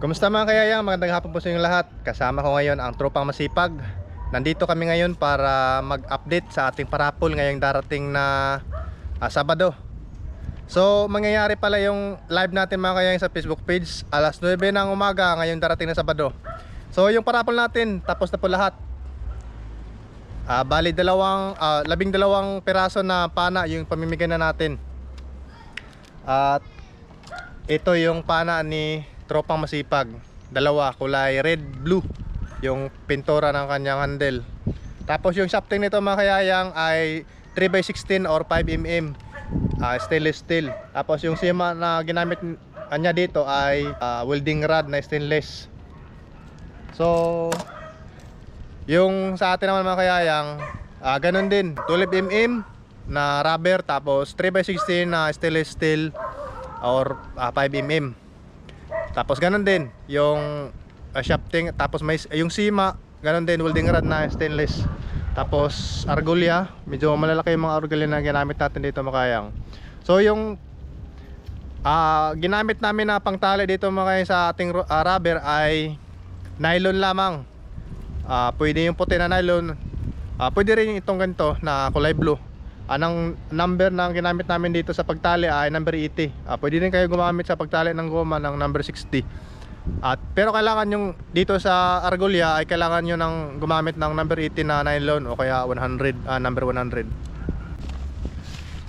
Kumusta mga kayayang? Magandang hapon po sa inyong lahat. Kasama ko ngayon ang tropang masipag. Nandito kami ngayon para mag-update sa ating parapol ngayong darating na Sabado. So mangyayari pala yung live natin mga kayayang sa Facebook page alas 9 ng umaga ngayong darating na Sabado. So yung parapol natin tapos na po lahat. Bali 12 piraso na pana yung pamimigay na natin. At ito yung pana ni tropang masipag, dalawa, kulay red blue yung pintura ng kanyang handle. Tapos yung shafting nito mga kayayang ay 3x16 or 5mm stainless steel. Tapos yung sima na ginamit niya dito ay welding rod na stainless. So yung sa atin naman mga kayayang ganun din, 12mm na rubber, tapos 3x16 na stainless steel or 5mm. Tapos ganun din yung shafting, tapos may yung sima, ganun din welding rod na stainless. Tapos argolya, medyo malalaki yung mga argolya na ginamit natin dito makayang. So yung ginamit namin na pangtali dito makayang sa ating rubber ay nylon lamang. Pwede yung puti na nylon, pwede rin itong ganito na kulay blue. Anong number na ginamit namin dito sa pagtali ay number 80. Pwede rin kayo gumamit sa pagtali ng goma ng number 60. Pero kailangan yung dito sa argolya ay kailangan nyo ng gumamit ng number 80 na nylon o kaya 100, number 100.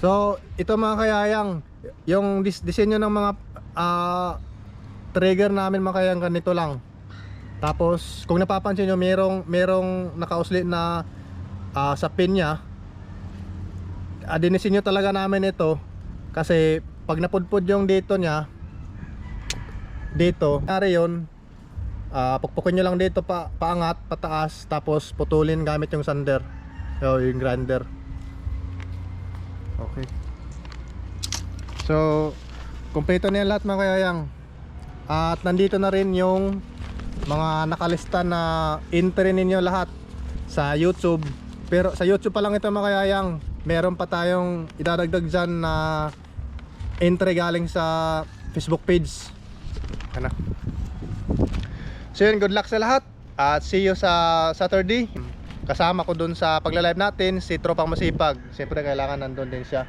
So ito mga kayayang, yung disenyo ng mga trigger namin mga kayayang ganito lang. Tapos kung napapansin nyo, merong nakauslit na sa pin nya. Dinisenyo talaga namin ito kasi pag napudpud yung dito nya, dito nari yun, pukpukin nyo lang dito paangat, pataas, tapos putulin gamit yung sander o yung grinder. Okay, so kumpleto na yan lahat mga kayayang. At nandito na rin yung mga nakalista na entry ninyo lahat sa YouTube. Pero sa YouTube pa lang ito mga kayayang, meron pa tayong idadagdag dyan na entry galing sa Facebook page. Ano? So yun, good luck sa lahat at see you sa Saturday. Kasama ko dun sa pagla-live natin si tropang masipag. Siyempre kailangan nandun din siya.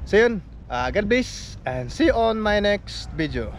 So yun, God bless and see you on my next video.